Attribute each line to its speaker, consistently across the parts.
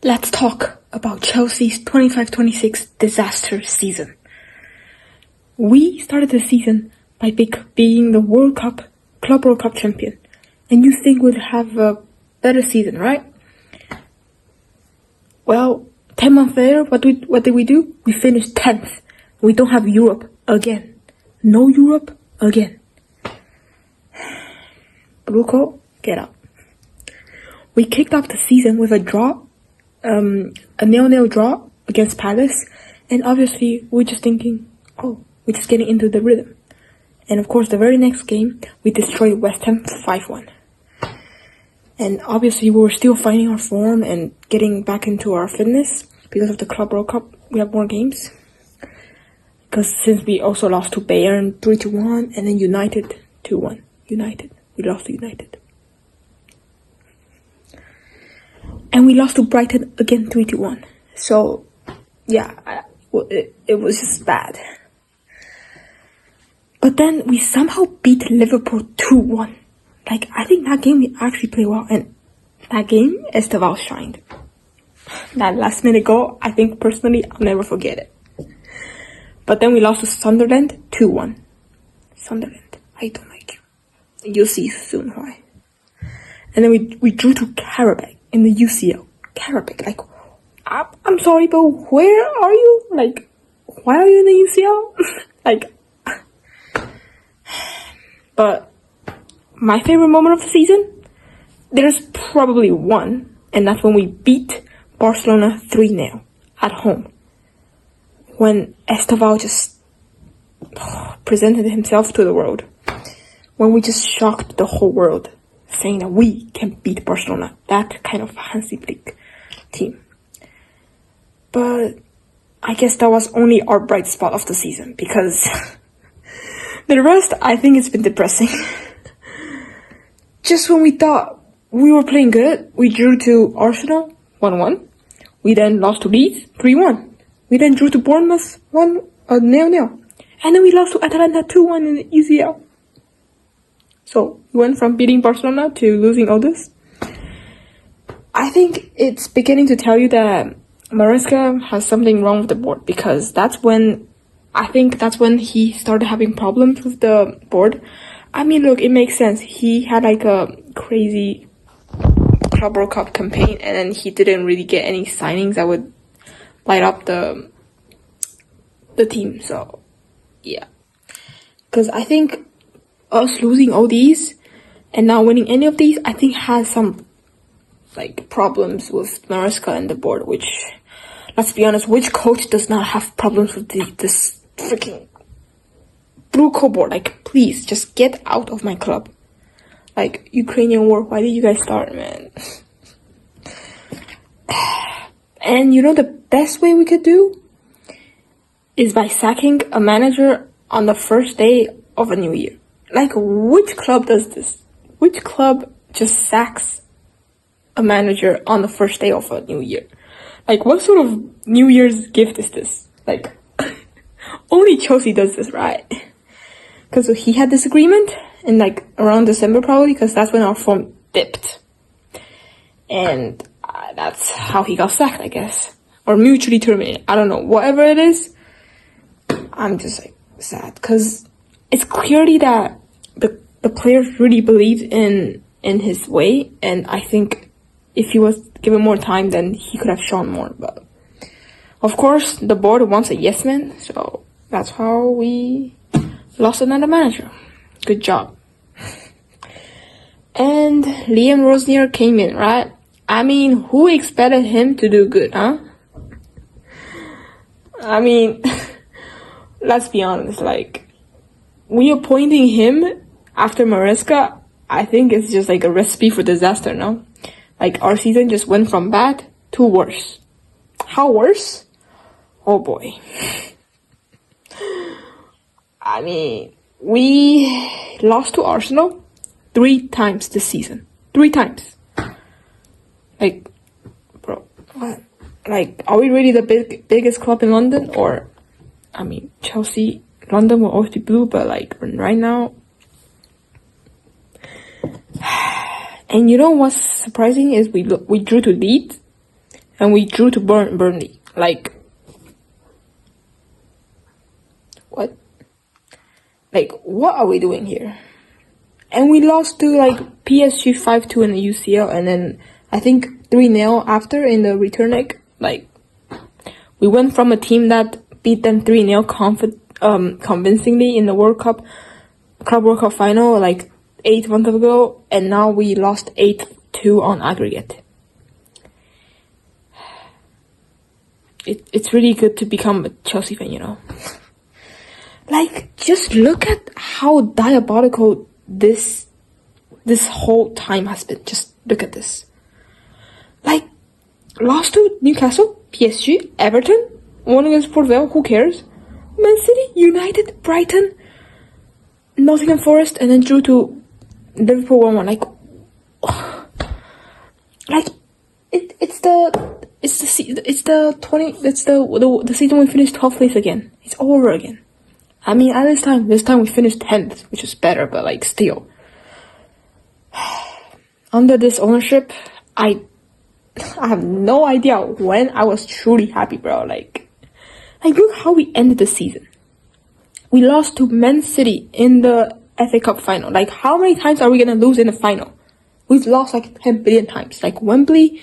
Speaker 1: Let's talk about Chelsea's 25-26 disaster season. We started the season by being the Club World Cup champion. And you think we'd have a better season, right? Well, 10 months later, what did we do? We finished 10th. We don't have Europe again. No Europe again. Bruco, get out. We kicked off the season with a draw, a 0-0 draw against Palace. And obviously, we're just thinking, oh, we're just getting into the rhythm. And of course, the very next game, we destroyed West Ham 5-1. And obviously, we were still finding our form and getting back into our fitness. Because of the Club World Cup, we have more games. Because since we also lost to Bayern 3-1, and then United 2-1. We lost to United. And we lost to Brighton again 3-1. So, yeah, it was just bad. But then we somehow beat Liverpool 2-1. Like, I think that game we actually played well. And that game, Esteval shined. That last minute goal, I think personally, I'll never forget it. But then we lost to Sunderland 2-1. Sunderland, I don't like you. You'll see soon why. And then we drew to Karabakh in the UCL. Karabakh, like, I'm sorry, but where are you? Like, why are you in the UCL? Like, but my favorite moment of the season, there's probably one, and that's when we beat Barcelona 3-0 at home. When Esteval just presented himself to the world. When we just shocked the whole world, saying that we can beat Barcelona. That kind of Hansi Flick team. But I guess that was only our bright spot of the season, because the rest, I think it's been depressing. Just when we thought we were playing good, we drew to Arsenal 1-1. We then lost to Leeds 3-1. We then drew to Bournemouth 0-0. And then we lost to Atalanta 2-1 in the UCL. So, we went from beating Barcelona to losing all this. I think it's beginning to tell you that Maresca has something wrong with the board, because that's when he started having problems with the board. I mean, look, it makes sense. He had like a crazy Club World Cup campaign, and then he didn't really get any signings that would light up the team. So, yeah. Because I think us losing all these and not winning any of these, I think has some like problems with Maresca and the board, which, let's be honest, which coach does not have problems with this freaking Bruco board? Like, please, just get out of my club. Like, Ukrainian war, why did you guys start, man? And you know the best way we could do is by sacking a manager on the first day of a new year. Like, which club does this? Which club just sacks a manager on the first day of a new year? Like, what sort of New Year's gift is this? Like, only Chelsea does this, right? Because he had this agreement in like around December probably, because that's when our form dipped. And that's how he got sacked, I guess. Or mutually terminated. I don't know. Whatever it is, I'm just like sad. Because it's clearly that the players really believed in his way. And I think if he was given more time, then he could have shown more. But of course, the board wants a yes man. So that's how we lost another manager. Good job. And Liam Rosnier came in, right? I mean, who expected him to do good, huh? I mean, let's be honest, like, we appointing him after Maresca, I think it's just like a recipe for disaster, no? Like, our season just went from bad to worse. How worse? Oh boy. I mean, we lost to Arsenal 3 times this season. 3 times. Like, bro, what? Like, are we really the biggest club in London? Or, I mean, Chelsea, London will always be blue, but like, right now. And you know what's surprising is we drew to Leeds. and we drew to Burnley. Like, what? Like, what are we doing here? And we lost to, like, PSG 5-2 in the UCL, and then I think 3-0 after in the return leg. Like, we went from a team that beat them 3-0 convincingly in the Club World Cup final, like, 8 months ago, and now we lost 8-2 on aggregate. It's really good to become a Chelsea fan, you know? Like, just look at how diabolical this whole time has been. Just look at this. Like, lost to Newcastle, PSG, Everton, won against Port Vale, who cares? Man City, United, Brighton, Nottingham Forest, and then drew to Liverpool 1-1. Like, it's the season we finished 12th place again. It's all over again. I mean, at this time we finished 10th, which is better, but like still. Under this ownership, I have no idea when I was truly happy, bro. Like look how we ended the season. We lost to Man City in the FA Cup final. Like, how many times are we gonna lose in the final? We've lost like 10 billion times. Like, Wembley,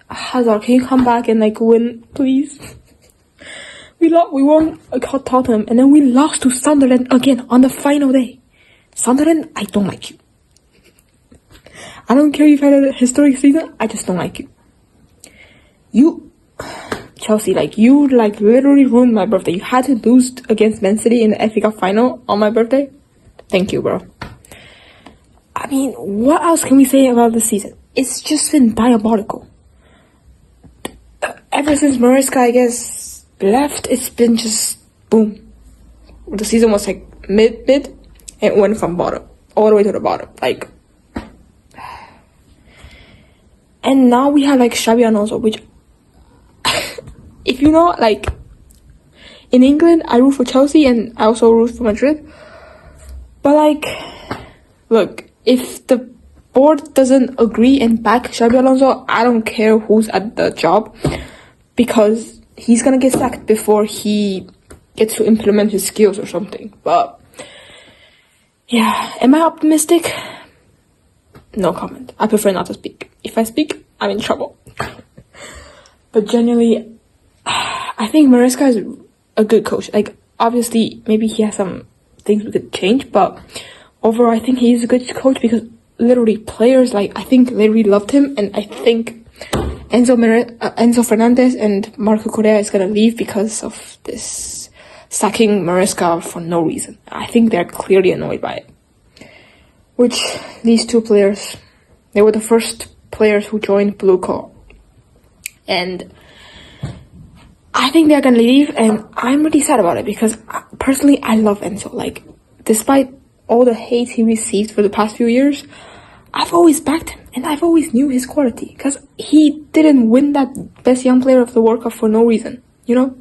Speaker 1: Hazard, can you come back and like win, please? We won Tottenham, and then we lost to Sunderland again on the final day. Sunderland, I don't like you. I don't care if you had a historic season, I just don't like you. You, Chelsea, like, you like literally ruined my birthday. You had to lose against Man City in the FA Cup final on my birthday. Thank you, bro. I mean, what else can we say about this season? It's just been diabolical. Ever since Maresca, I guess, left, it's been just boom. The season was like mid, and it went from bottom all the way to the bottom. Like, and now we have like Xabi Alonso, which, if you know, like, in England, I root for Chelsea and I also root for Madrid. But like, look, if the board doesn't agree and back Xabi Alonso, I don't care who's at the job, because he's gonna get sacked before he gets to implement his skills or something. But yeah, am I optimistic? No comment. I prefer not to speak. If I speak, I'm in trouble. But generally, I think Maresca is a good coach. Like, obviously, maybe he has some things we could change, but overall, I think he is a good coach because literally players, like, I think they really loved him, and I think Enzo Fernandez and Marco Correa is gonna leave because of this sacking Maresca for no reason. I think they're clearly annoyed by it. Which, these two players, they were the first players who joined Blue Collar. And I think they're gonna leave, and I'm really sad about it because personally, I love Enzo. Like, despite all the hate he received for the past few years, I've always backed him, and I've always knew his quality because he didn't win that Best Young Player of the World Cup for no reason, you know?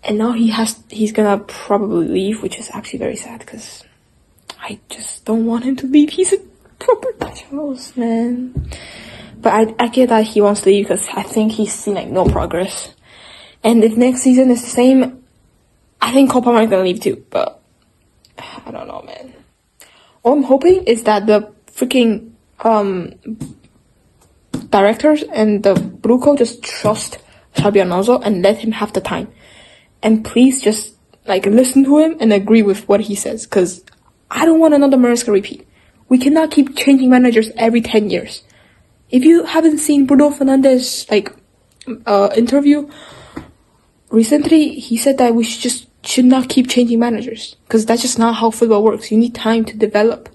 Speaker 1: And now he's gonna probably leave, which is actually very sad because I just don't want him to leave. He's a proper Charles, man. But I get that he wants to leave because I think he's seen like no progress. And if next season is the same, I think Cole Palmer is gonna leave too. But I don't know, man. All I'm hoping is that the freaking directors and the Blue Co just trust Xabi Alonso and let him have the time. And please just like listen to him and agree with what he says, because I don't want another Maresca repeat. We cannot keep changing managers every 10 years. If you haven't seen Bruno Fernandes interview recently, he said that we should not keep changing managers because that's just not how football works. You need time to develop.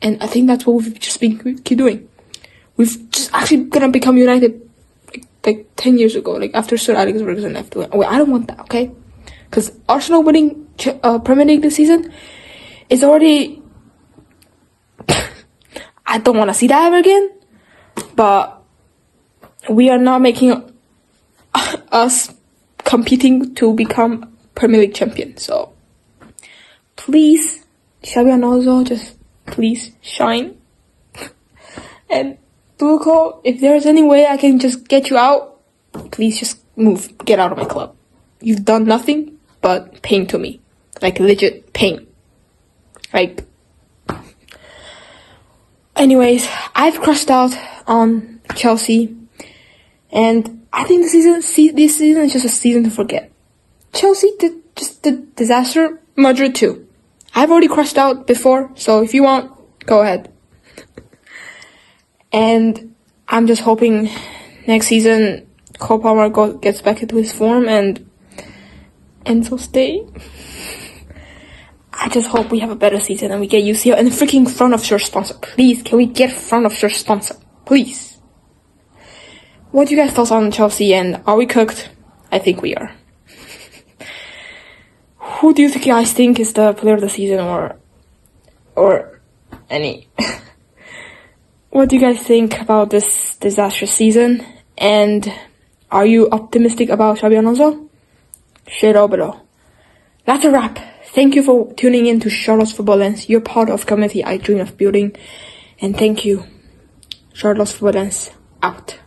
Speaker 1: And I think that's what we've just been keep doing. We've just actually gonna become United like 10 years ago, like after Sir Alex Ferguson left. Wait, I don't want that, okay? Because Arsenal winning Premier League this season is already... I don't want to see that ever again. But we are not making us competing to become Premier League champion. So please, Xabi Alonso, just please shine. And Diabolical, if there's any way I can just get you out, please just move. Get out of my club. You've done nothing but pain to me. Like, legit pain. Like... Anyways, I've crushed out on Chelsea. And I think this season is just a season to forget. Chelsea did just the disaster. Madrid too. I've already crushed out before, so if you want, go ahead. And I'm just hoping next season Cole Palmer gets back into his form and Enzo stay. I just hope we have a better season and we get UCL and freaking front of shirt sponsor. Please, can we get front of shirt sponsor? Please. What do you guys thoughts on Chelsea, and are we cooked? I think we are. Who do you guys think is the player of the season or any? What do you guys think about this disastrous season? And are you optimistic about Xabi Alonso? Share down below. That's a wrap. Thank you for tuning in to Charlotte's Football Lens. You're part of community I dream of building. And thank you. Charlotte's Football Lens out.